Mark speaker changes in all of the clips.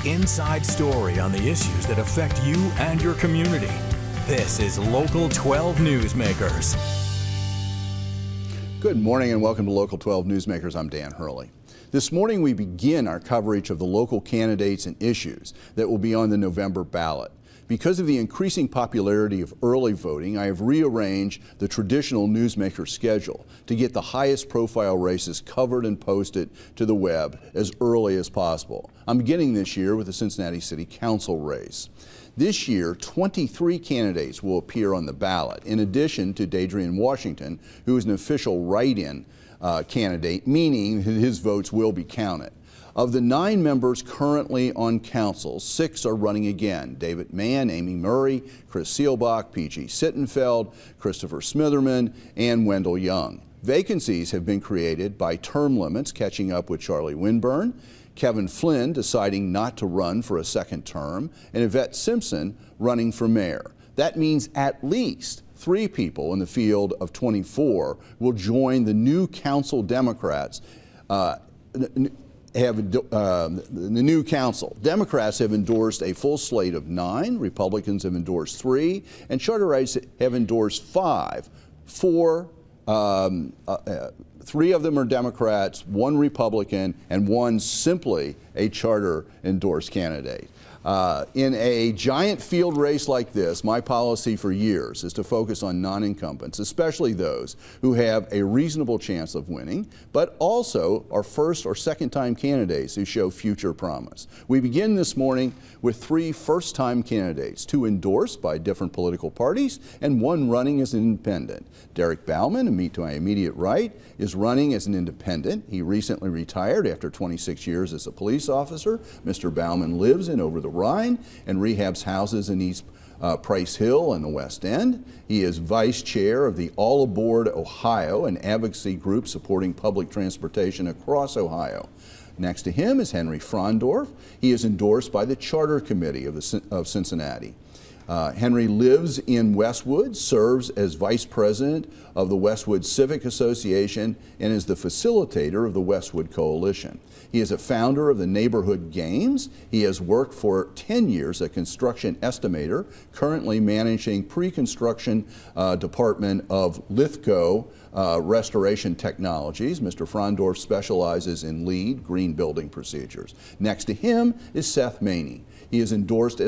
Speaker 1: inside story on the issues that affect you and your community. This is Local 12 Newsmakers.
Speaker 2: Good morning and welcome to Local 12 Newsmakers. I'm Dan Hurley. This morning we begin our coverage of the local candidates and issues that will be on the November ballot. Because of the increasing popularity of early voting, I have rearranged the traditional Newsmaker schedule to get the highest profile races covered and posted to the web as early as possible. I'm beginning this year with the Cincinnati City Council race. This year, 23 candidates will appear on the ballot, in addition to Dadrian Washington, who is an official write-in candidate, meaning his votes will be counted. Of the 9 members currently on council, 6 are running again: David Mann, Amy Murray, Chris Seelbach, P.G. Sittenfeld, Christopher Smitherman, and Wendell Young. Vacancies have been created by term limits catching up with Charlie Winburn, Kevin Flynn deciding not to run for a second term, and Yvette Simpson running for mayor. That means at least 3 people in the field of 24 will join the new council Democrats. The new council. Democrats have endorsed a full slate of 9, Republicans have endorsed 3, and Charterites have endorsed 5. 3 of them are Democrats, 1 Republican, and 1 simply a charter endorsed candidate. In a giant field race like this, my policy for years is to focus on non-incumbents, especially those who have a reasonable chance of winning, but also are first or second time candidates who show future promise. We begin this morning with 3 first-time candidates, 2 endorsed by different political parties and 1 running as an independent. Derek Bauman, to my immediate right, is running as an independent. He recently retired after 26 years as a police officer. Mr. Bauman lives in Over the Rhine and rehabs houses in East Price Hill and the West End. He is vice chair of the All Aboard Ohio, an advocacy group supporting public transportation across Ohio. Next to him is Henry Frondorf. He is endorsed by the Charter Committee of Cincinnati. Henry lives in Westwood, serves as vice president of the Westwood Civic Association, and is the facilitator of the Westwood Coalition. He is a founder of the Neighborhood Games. He has worked for 10 years as a construction estimator, currently managing pre-construction department of Lithgow Restoration Technologies. Mr. Frondorf specializes in LEED, green building procedures. Next to him is Seth Maney. He is endorsed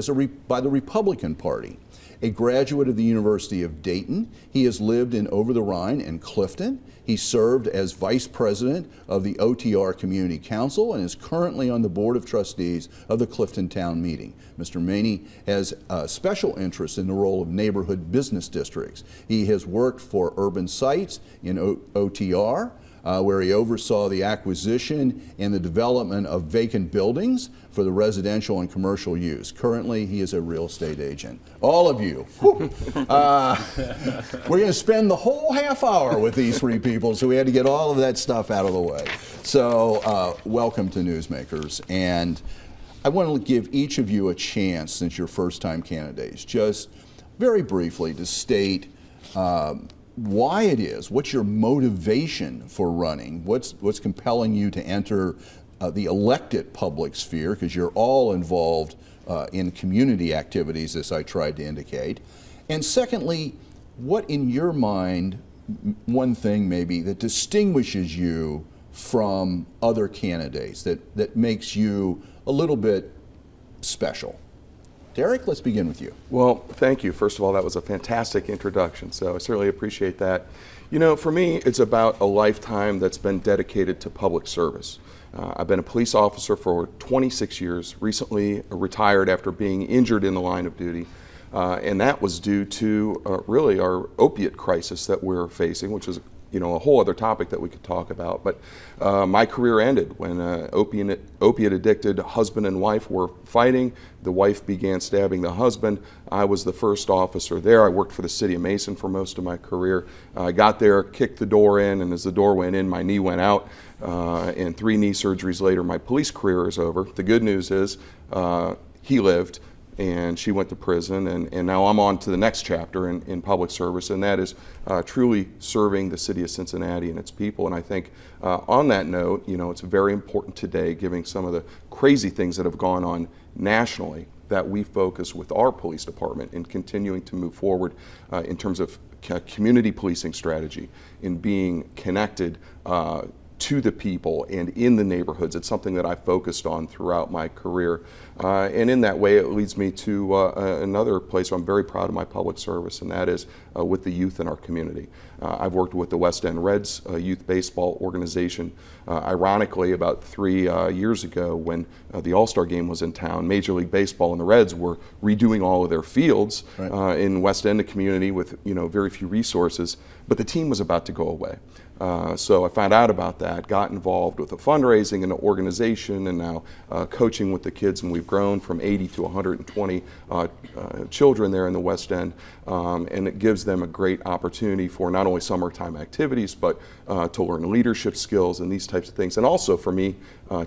Speaker 2: by the Republican Party. A graduate of the University of Dayton, he has lived in Over the Rhine and Clifton. He served as vice president of the OTR Community Council and is currently on the board of trustees of the Clifton Town Meeting. Mr. Maney has a special interest in the role of neighborhood business districts. He has worked for Urban Sites in OTR, where he oversaw the acquisition and the development of vacant buildings for the residential and commercial use. Currently, he is a real estate agent. All of you, we're going to spend the whole half hour with these 3 people, so we had to get all of that stuff out of the way. So welcome to Newsmakers. And I want to give each of you a chance, since you're first-time candidates, just very briefly to state why it is, what's your motivation for running, what's compelling you to enter the elected public sphere, because you're all involved in community activities, as I tried to indicate. And secondly, what in your mind, one thing maybe that distinguishes you from other candidates, that makes you a little bit special? Derek, let's begin with you.
Speaker 3: Well, thank you. First of all, that was a fantastic introduction, so I certainly appreciate that. You know, for me, it's about a lifetime that's been dedicated to public service. I've been a police officer for 26 years, recently retired after being injured in the line of duty, and that was due to really our opiate crisis that we're facing, which is a whole other topic that we could talk about. But my career ended when opiate-addicted husband and wife were fighting. The wife began stabbing the husband. I was the first officer there. I worked for the city of Mason for most of my career. I got there, kicked the door in, and as the door went in, my knee went out. And 3 knee surgeries later, my police career is over. The good news is he lived. and she went to prison, and now I'm on to the next chapter in public service, and that is truly serving the city of Cincinnati and its people. And I think on that note, it's very important today, given some of the crazy things that have gone on nationally, that we focus with our police department in continuing to move forward in terms of community policing strategy, in being connected to the people and in the neighborhoods. It's something that I focused on throughout my career. And in that way, it leads me to another place where I'm very proud of my public service, and that is with the youth in our community. I've worked with the West End Reds youth baseball organization. Ironically, about 3 years ago, when the All-Star game was in town, Major League Baseball and the Reds were redoing all of their fields in West End, a community with very few resources, but the team was about to go away. So I found out about that, got involved with the fundraising and the organization, and now coaching with the kids, and we've grown from 80 to 120 children there in the West End, and it gives them a great opportunity for not only summertime activities, but to learn leadership skills and these types of things, and also for me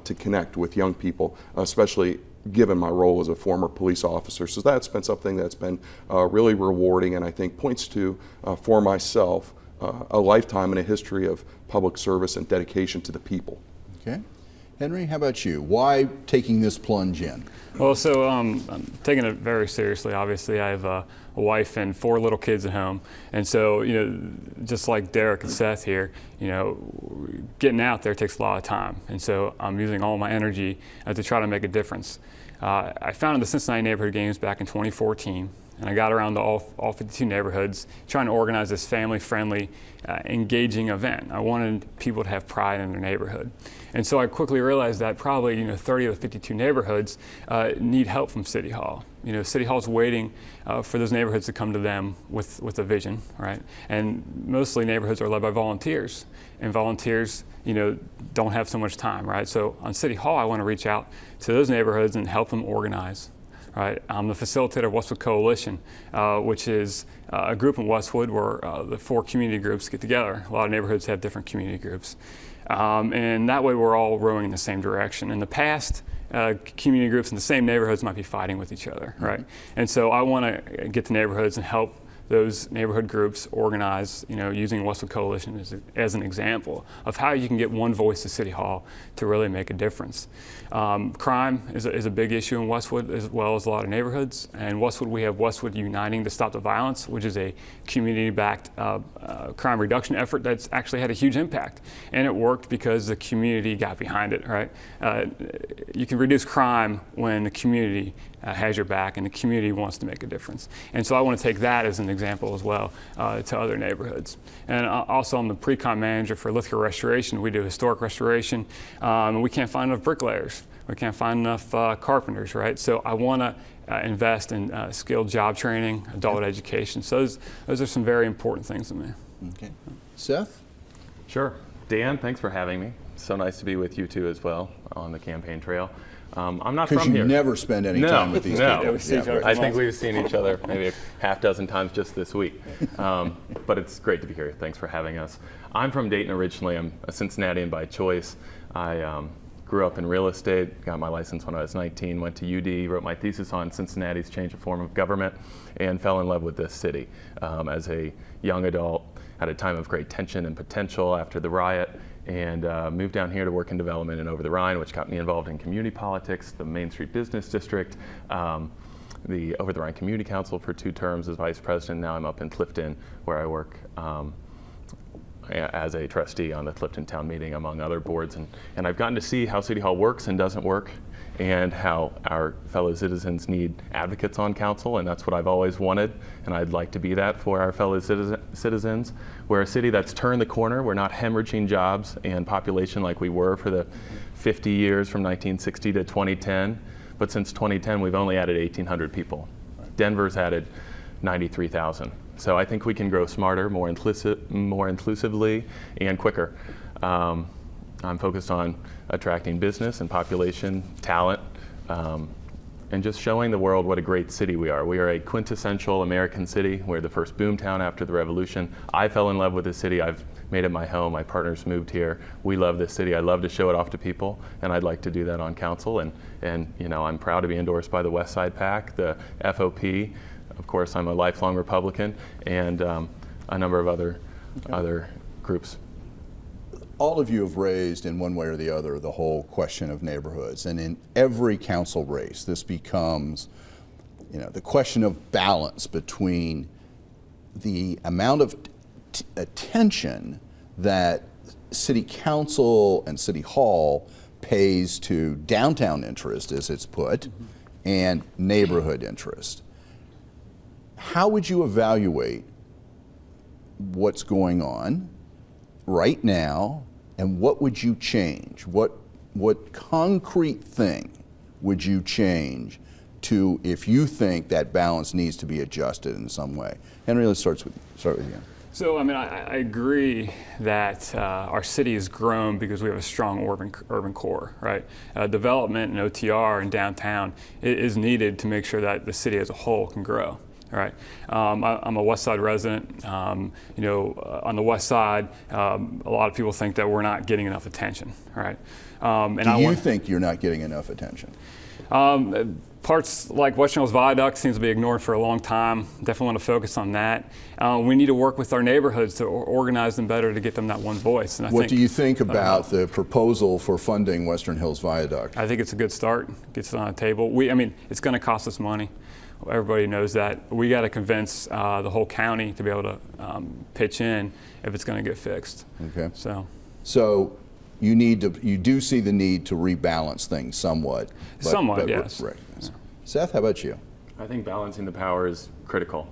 Speaker 3: to connect with young people, especially given my role as a former police officer. So that's been something that's been really rewarding, and I think points to, for myself, a lifetime and a history of public service and dedication to the people.
Speaker 2: Okay. Henry, how about you? Why taking this plunge in?
Speaker 4: Well, so I'm taking it very seriously. Obviously, I have a wife and 4 little kids at home. And so, just like Derek and Seth here, getting out there takes a lot of time. And so I'm using all my energy to try to make a difference. I founded the Cincinnati Neighborhood Games back in 2014. And I got around to all 52 neighborhoods trying to organize this family-friendly, engaging event. I wanted people to have pride in their neighborhood. And so I quickly realized that probably 30 of the 52 neighborhoods need help from City Hall. City Hall's waiting for those neighborhoods to come to them with a vision, right? And mostly neighborhoods are led by volunteers. And volunteers, don't have so much time, right? So on City Hall, I want to reach out to those neighborhoods and help them organize. Right. I'm the facilitator of Westwood Coalition, which is a group in Westwood where the 4 community groups get together. A lot of neighborhoods have different community groups. And that way we're all rowing in the same direction. In the past, community groups in the same neighborhoods might be fighting with each other, right? And so I want to get to neighborhoods and help those neighborhood groups organize, using Westwood Coalition as an example of how you can get one voice to City Hall to really make a difference. Crime is a big issue in Westwood, as well as a lot of neighborhoods. And Westwood, we have Westwood Uniting to Stop the Violence, which is a community-backed crime reduction effort that's actually had a huge impact. And it worked because the community got behind it, right? You can reduce crime when the community has your back and the community wants to make a difference. And so I want to take that as an example as well to other neighborhoods. And also I'm the pre-con manager for Lithgow Restoration. We do historic restoration, and we can't find enough bricklayers. We can't find enough carpenters, right? So I want to invest in skilled job training, adult education. So those are some very important things to me.
Speaker 2: Okay. Seth?
Speaker 5: Sure. Dan, thanks for having me. So nice to be with you two as well on the campaign trail. I'm not from here.
Speaker 2: Because you never spend any time with these people.
Speaker 4: Yeah,
Speaker 5: I think we've seen each other maybe a half dozen times just this week. But it's great to be here. Thanks for having us. I'm from Dayton originally. I'm a Cincinnatian by choice. I grew up in real estate, got my license when I was 19, went to UD, wrote my thesis on Cincinnati's change of form of government, and fell in love with this city. As a young adult, at a time of great tension and potential after the riot, and moved down here to work in development in Over the Rhine, which got me involved in community politics, the Main Street Business District, the Over the Rhine Community Council for 2 terms as vice president. Now I'm up in Clifton, where I work as a trustee on the Clifton Town Meeting, among other boards. And I've gotten to see how City Hall works and doesn't work, and how our fellow citizens need advocates on council, and that's what I've always wanted, and I'd like to be that for our fellow citizens. We're a city that's turned the corner. We're not hemorrhaging jobs and population like we were for the 50 years from 1960 to 2010, but since 2010 we've only added 1,800 people. Denver's added 93,000. So I think we can grow smarter, more inclusively, and quicker. I'm focused on attracting business and population, talent, and just showing the world what a great city we are. We are a quintessential American city. We're the first boom town after the revolution. I fell in love with the city. I've made it my home. My partners moved here. We love this city. I love to show it off to people, and I'd like to do that on council. And you know, I'm proud to be endorsed by the West Side PAC, the FOP. Of course, I'm a lifelong Republican, and a number of other groups.
Speaker 2: All of you have raised in one way or the other the whole question of neighborhoods, and in every council race this becomes, you know, the question of balance between the amount of attention that city council and city hall pays to downtown interest, as it's put, and neighborhood interest. How would you evaluate what's going on right now, and what would you change? What concrete thing would you change to, if you think that balance needs to be adjusted in some way? Henry, let's start with you.
Speaker 4: So, I mean, I agree that our city has grown because we have a strong urban core, right? Development and OTR in downtown is needed to make sure that the city as a whole can grow. Right. I'm a West Side resident. You know, on the West Side, a lot of people think that we're not getting enough attention. Right.
Speaker 2: Do you think you're not getting enough attention?
Speaker 4: Parts like Western Hills Viaduct seems to be ignored for a long time. Definitely want to focus on that. We need to work with our neighborhoods to organize them better to get them that one voice. And
Speaker 2: what do you think about the proposal for funding Western Hills Viaduct?
Speaker 4: I think it's a good start. Gets it on the table. I mean, it's going to cost us money. Everybody knows that. We got to convince the whole county to be able to pitch in if it's going to get fixed.
Speaker 2: Okay.
Speaker 4: So
Speaker 2: you do see the need to rebalance things somewhat.
Speaker 4: Somewhat, yes.
Speaker 2: Right. Yeah. Seth, how about you?
Speaker 5: I think balancing the power is critical.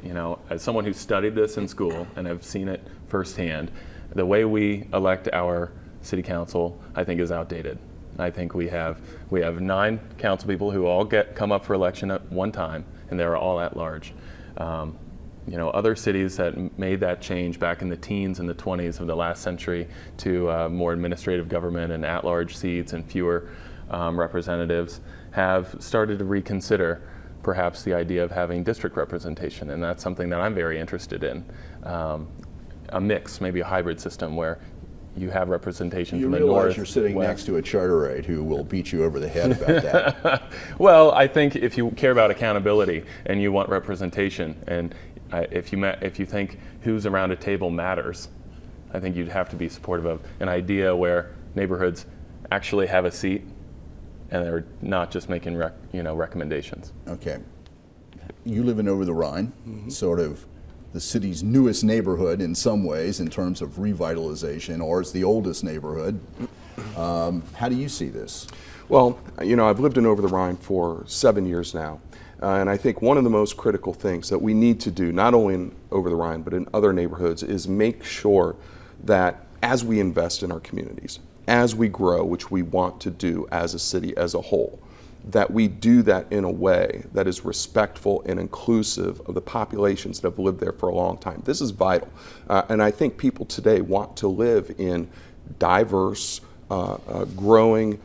Speaker 5: You know, as someone who studied this in school and have seen it firsthand, the way we elect our city council, I think, is outdated. I think we have 9 council people who all come up for election at one time, and they're all at large. You know, other cities that made that change back in the teens and the 20s of the last century to more administrative government and at-large seats and fewer representatives have started to reconsider perhaps the idea of having district representation, and that's something that I'm very interested in. A mix, maybe a hybrid system where you have representation from the north. You realize you're sitting
Speaker 2: next to a charterite who will beat you over the head about that.
Speaker 5: Well, I think if you care about accountability and you want representation, and if you think who's around a table matters, I think you'd have to be supportive of an idea where neighborhoods actually have a seat and they're not just making recommendations.
Speaker 2: Okay. You live in Over the Rhine, sort of the city's newest neighborhood in some ways in terms of revitalization, or it's the oldest neighborhood. How do you see this?
Speaker 3: Well, you know, I've lived in Over the Rhine for 7 years now, and I think one of the most critical things that we need to do, not only in Over the Rhine, but in other neighborhoods, is make sure that as we invest in our communities, as we grow, which we want to do as a city as a whole, that we do that in a way that is respectful and inclusive of the populations that have lived there for a long time. This is vital. And I think people today want to live in diverse, growing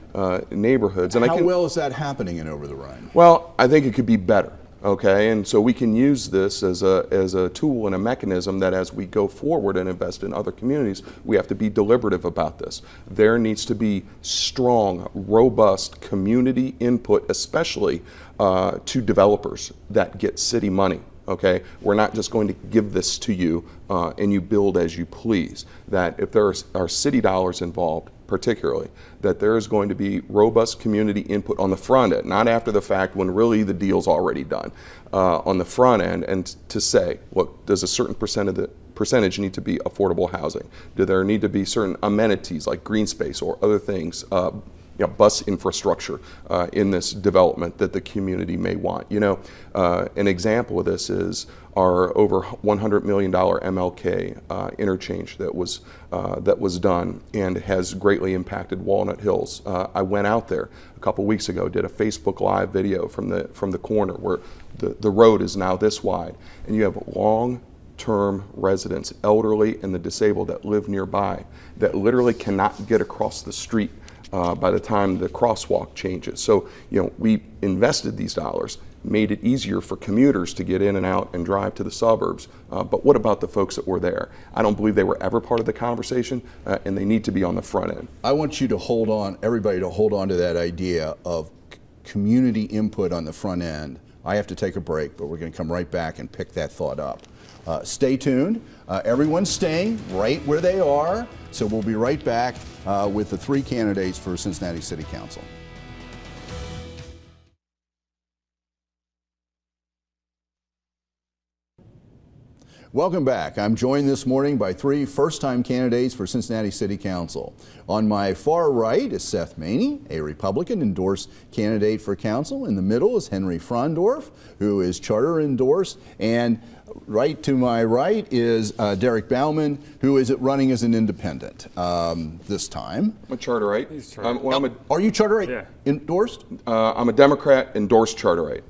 Speaker 3: neighborhoods. And
Speaker 2: how well is that happening in Over the Rhine?
Speaker 3: Well, I think it could be better. Okay, and so we can use this as a tool and a mechanism that as we go forward and invest in other communities, we have to be deliberative about this. There needs to be strong, robust community input, especially to developers that get city money. Okay, we're not just going to give this to you and you build as you please. That if there are city dollars involved, particularly, that there is going to be robust community input on the front end, not after the fact when really the deal's already done, on the front end, and to say, look, does a certain percentage need to be affordable housing? Do there need to be certain amenities like green space or other things, bus infrastructure in this development that the community may want? You know, an example of this is our over $100 million MLK interchange that was done and has greatly impacted Walnut Hills. I went out there a couple weeks ago, did a Facebook Live video from the corner where the road is now this wide, and you have long-term residents, elderly and the disabled, that live nearby that literally cannot get across the street by the time the crosswalk changes. So, we invested these dollars, made it easier for commuters to get in and out and drive to the suburbs. But what about the folks that were there? I don't believe they were ever part of the conversation, and they need to be on the front end.
Speaker 2: I want you to hold on, everybody to hold on to that idea of community input on the front end. I have to take a break, but we're going to come right back and pick that thought up. Stay tuned. Everyone's staying right where they are, so we'll be right back with the 3 candidates for Cincinnati City Council. Welcome back. I'm joined this morning by 3 first-time candidates for Cincinnati City Council. On my far right is Seth Maney, a Republican endorsed candidate for council. In the middle is Henry Frondorf, who is charter endorsed. And right to my right is Derek Bauman, who is running as an independent this time.
Speaker 3: I'm a charterite.
Speaker 4: He's charter.
Speaker 2: Are you charterite
Speaker 4: Yeah.
Speaker 2: endorsed?
Speaker 3: I'm a Democrat endorsed charterite.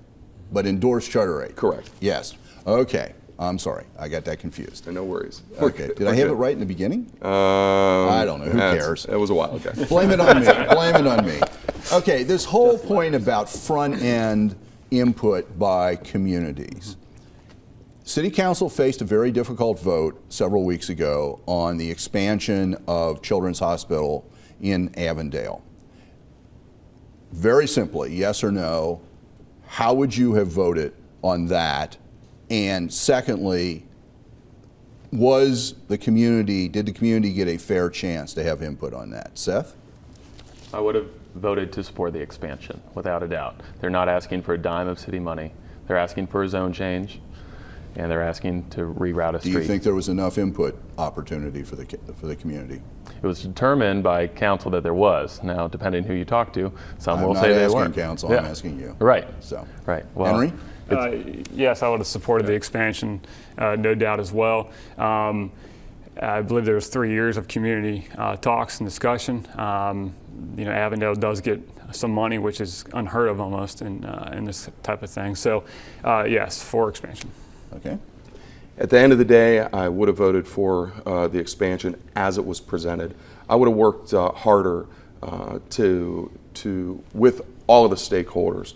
Speaker 2: But endorsed charterite?
Speaker 3: Correct.
Speaker 2: Yes. Okay. I'm sorry. I got that confused.
Speaker 3: No worries.
Speaker 2: Okay. Did I have it right in the beginning? I don't know. Who cares?
Speaker 3: It was a while ago.
Speaker 2: Blame it on me. Blame it on me. Okay, this whole point about front-end input by communities. City Council faced a very difficult vote several weeks ago on the expansion of Children's Hospital in Avondale. Very simply, yes or no, how would you have voted on that? And secondly, did the community get a fair chance to have input on that? Seth?
Speaker 5: I would have voted to support the expansion, without a doubt. They're not asking for a dime of city money. They're asking for a zone change, and they're asking to reroute a street.
Speaker 2: Do you think there was enough input opportunity for the community?
Speaker 5: It was determined by council that there was. Now, depending who you talk to, some will say they weren't.
Speaker 2: I'm not asking council, I'm asking you.
Speaker 5: Right.
Speaker 2: So,
Speaker 5: right. Well,
Speaker 2: Henry?
Speaker 4: Yes, I would have supported the expansion, no doubt as well. I believe there was 3 years of community talks and discussion. Avondale does get some money, which is unheard of almost in this type of thing. So, yes, for expansion.
Speaker 2: Okay.
Speaker 3: At the end of the day, I would have voted for the expansion as it was presented. I would have worked harder with all of the stakeholders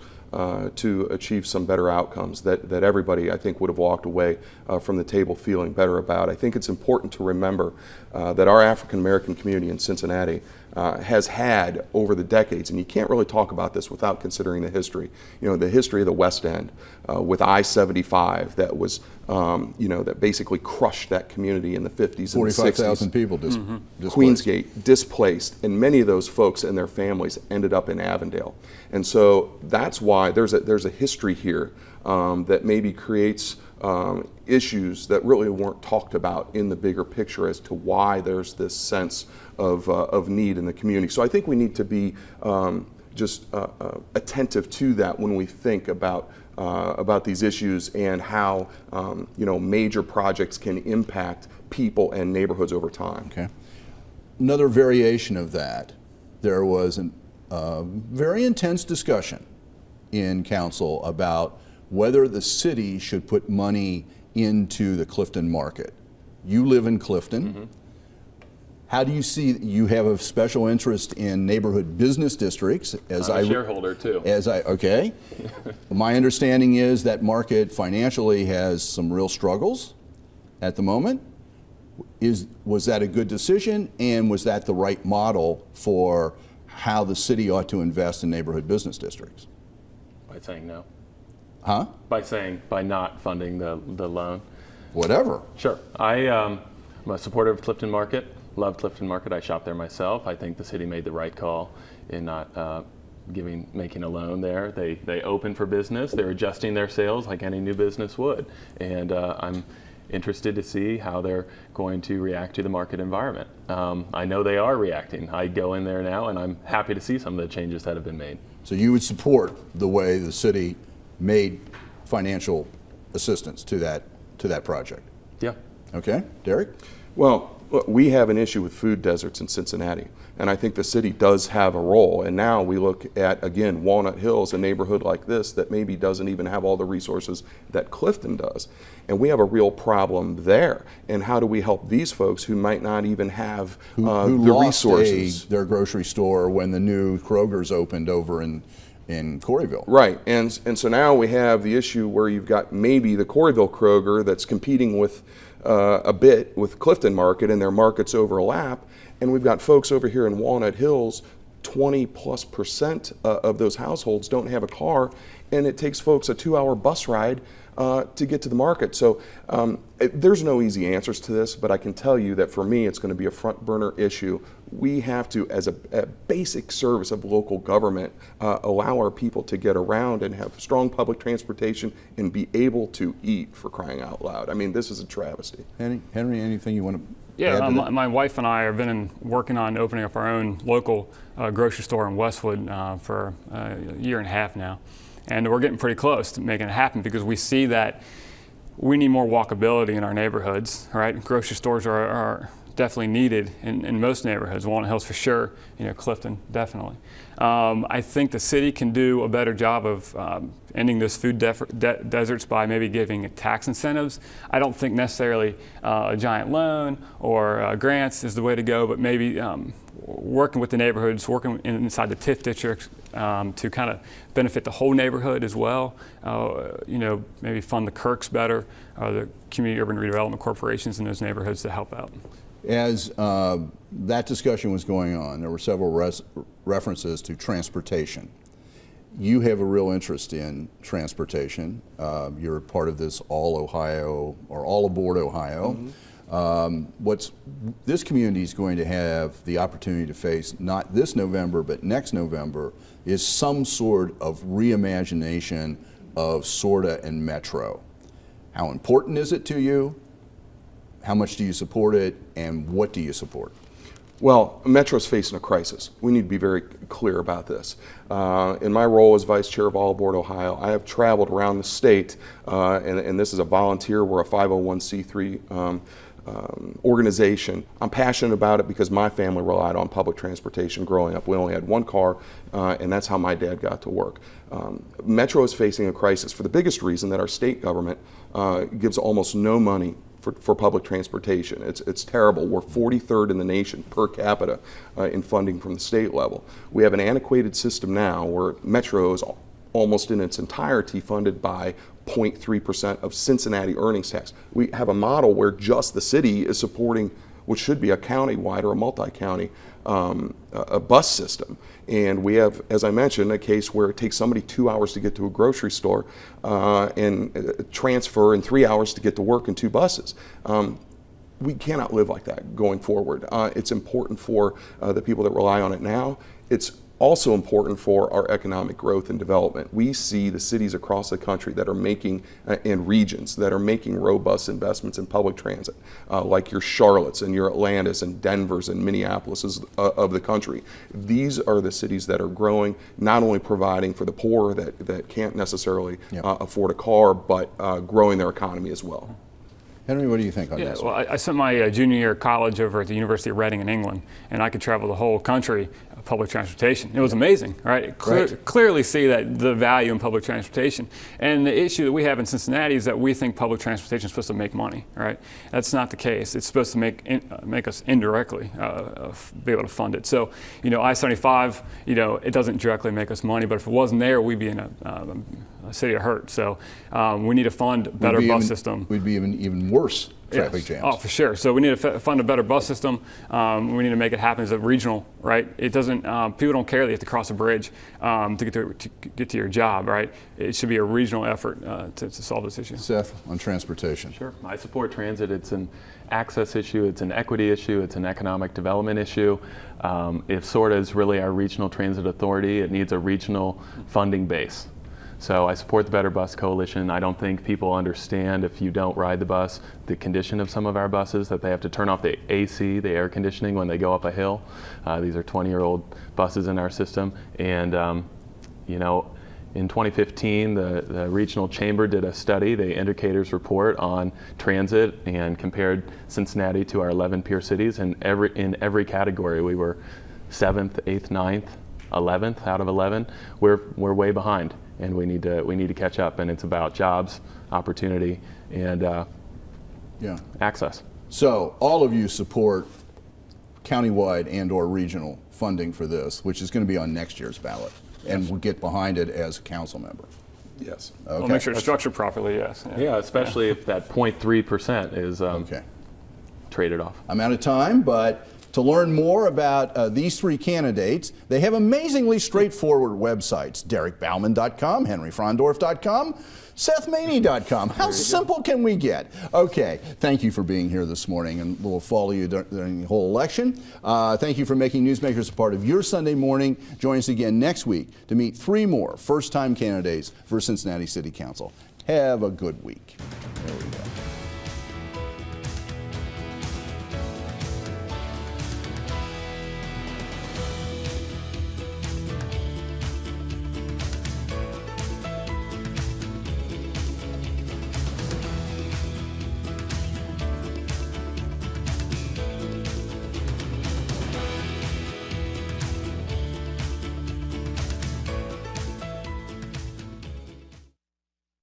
Speaker 3: to achieve some better outcomes that everybody, I think, would have walked away from the table feeling better about. I think it's important to remember that our African American community in Cincinnati has had over the decades, and you can't really talk about this without considering the history. The history of the West End with I-75 that was, that basically crushed that community in the 50s and the 60s.
Speaker 2: 45,000 people displaced.
Speaker 3: Queensgate displaced, and many of those folks and their families ended up in Avondale. And so that's why there's a history here that maybe creates issues that really weren't talked about in the bigger picture as to why there's this sense of need in the community. So I think we need to be just attentive to that when we think about these issues and how major projects can impact people and neighborhoods over time.
Speaker 2: Okay. Another variation of that, there was a very intense discussion in council about whether the city should put money into the Clifton market. You live in Clifton. Mm-hmm. How do you see, you have a special interest in neighborhood business districts?
Speaker 5: I'm a shareholder too.
Speaker 2: Okay. My understanding is that market financially has some real struggles at the moment. Was that a good decision, and was that the right model for how the city ought to invest in neighborhood business districts?
Speaker 5: By saying no.
Speaker 2: Huh?
Speaker 5: By not funding the loan.
Speaker 2: Whatever.
Speaker 5: Sure. I'm a supporter of Clifton Market. Love Clifton Market. I shop there myself. I think the city made the right call in not making a loan there. They open for business. They're adjusting their sales like any new business would. And I'm interested to see how they're going to react to the market environment. I know they are reacting. I go in there now, and I'm happy to see some of the changes that have been made.
Speaker 2: So you would support the way the city made financial assistance to that project?
Speaker 5: Yeah.
Speaker 2: Okay. Derek?
Speaker 3: Well, Look, we have an issue with food deserts in Cincinnati, and I think the city does have a role. And now we look at, again, Walnut Hills, a neighborhood like this that maybe doesn't even have all the resources that Clifton does. And we have a real problem there. And how do we help these folks who might not even have
Speaker 2: who
Speaker 3: the
Speaker 2: lost
Speaker 3: resources?
Speaker 2: their grocery store when the new Kroger's opened over in Corryville.
Speaker 3: Right, and so now we have the issue where you've got maybe the Corryville Kroger that's competing with a bit with Clifton Market, and their markets overlap, and we've got folks over here in Walnut Hills, 20+% of those households don't have a car, and it takes folks a 2-hour bus ride to get to the market. So there's no easy answers to this, but I can tell you that for me, it's going to be a front burner issue. We have to, as a basic service of local government, allow our people to get around and have strong public transportation and be able to eat, for crying out loud. I mean, this is a travesty.
Speaker 2: Henry, anything you want to
Speaker 4: Yeah,
Speaker 2: add to that?
Speaker 4: my wife and I have been working on opening up our own local grocery store in Westwood for a year and a half now. And we're getting pretty close to making it happen because we see that we need more walkability in our neighborhoods, right? Grocery stores are definitely needed in most neighborhoods. Walnut Hills for sure, Clifton definitely. I think the city can do a better job of ending those food deserts by maybe giving tax incentives. I don't think necessarily a giant loan or grants is the way to go, but maybe working with the neighborhoods, working inside the TIF districts to kind of benefit the whole neighborhood as well. Maybe fund the Kirks better, the community urban redevelopment corporations in those neighborhoods to help out.
Speaker 2: As that discussion was going on, there were several references to transportation. You have a real interest in transportation. You're part of this All Ohio or All Aboard Ohio. This community is going to have the opportunity to face, not this November, but next November, is some sort of reimagination of SORTA and Metro. How important is it to you? How much do you support it, and what do you support?
Speaker 3: Well, Metro's facing a crisis. We need to be very clear about this. In my role as vice chair of All Aboard Ohio, I have traveled around the state, and this is a volunteer. We're a 501c3 organization. I'm passionate about it because my family relied on public transportation growing up. We only had one car, and that's how my dad got to work. Metro is facing a crisis for the biggest reason that our state government gives almost no money for public transportation. It's terrible. We're 43rd in the nation per capita in funding from the state level. We have an antiquated system now where Metro is almost in its entirety funded by 0.3% of Cincinnati earnings tax. We have a model where just the city is supporting what should be a county-wide or a multi-county a bus system. And we have, as I mentioned, a case where it takes somebody 2 hours to get to a grocery store and transfer in 3 hours to get to work in 2 buses. We cannot live like that going forward. It's important for the people that rely on it now. It's also important for our economic growth and development. We see the cities across the country that are making, and regions that are making robust investments in public transit, like your Charlottes and your Atlantas and Denvers and Minneapolis of the country. These are the cities that are growing, not only providing for the poor that can't necessarily afford a car, but growing their economy as well.
Speaker 2: Henry, what do you think on this?
Speaker 4: Well, I spent my junior year of college over at the University of Reading in England, and I could travel the whole country public transportation. It was amazing, right? Clearly see that the value in public transportation. And the issue that we have in Cincinnati is that we think public transportation is supposed to make money, right? That's not the case. It's supposed to make us indirectly be able to fund it. So, I-75, it doesn't directly make us money, but if it wasn't there, we'd be in a city of hurt. So we need to fund a better bus system.
Speaker 2: We'd be even worse traffic jams.
Speaker 4: Oh, for sure. So we need to fund a better bus system. We need to make it happen as a regional, right? It doesn't. People don't care that you have to cross a bridge to get to your job, right? It should be a regional effort to solve this issue.
Speaker 2: Seth, on transportation.
Speaker 5: Sure. I support transit. It's an access issue. It's an equity issue. It's an economic development issue. If SORTA is really our regional transit authority, it needs a regional funding base. So I support the Better Bus Coalition. I don't think people understand, if you don't ride the bus, the condition of some of our buses, that they have to turn off the AC, the air conditioning, when they go up a hill. These are 20-year-old buses in our system. And, In 2015, the regional chamber did a study, the indicators report on transit, and compared Cincinnati to our 11 peer cities. And in every category, we were 7th, 8th, 9th, 11th out of 11. We're way behind, and we need to catch up. And it's about jobs, opportunity, and access.
Speaker 2: So all of you support countywide and/or regional funding for this, which is going to be on next year's ballot, and we'll get behind it as a council member.
Speaker 3: Yes.
Speaker 2: Okay.
Speaker 4: We'll make sure it's structured properly, yes.
Speaker 5: Yeah, especially if that 0.3% is traded off.
Speaker 2: I'm out of time, but to learn more about these three candidates, they have amazingly straightforward websites: DerekBauman.com, HenryFrondorf.com, SethManey.com. How simple can we get? Okay, thank you for being here this morning, and we'll follow you during the whole election. Thank you for making Newsmakers a part of your Sunday morning. Join us again next week to meet three more first-time candidates for Cincinnati City Council. Have a good week. There we go.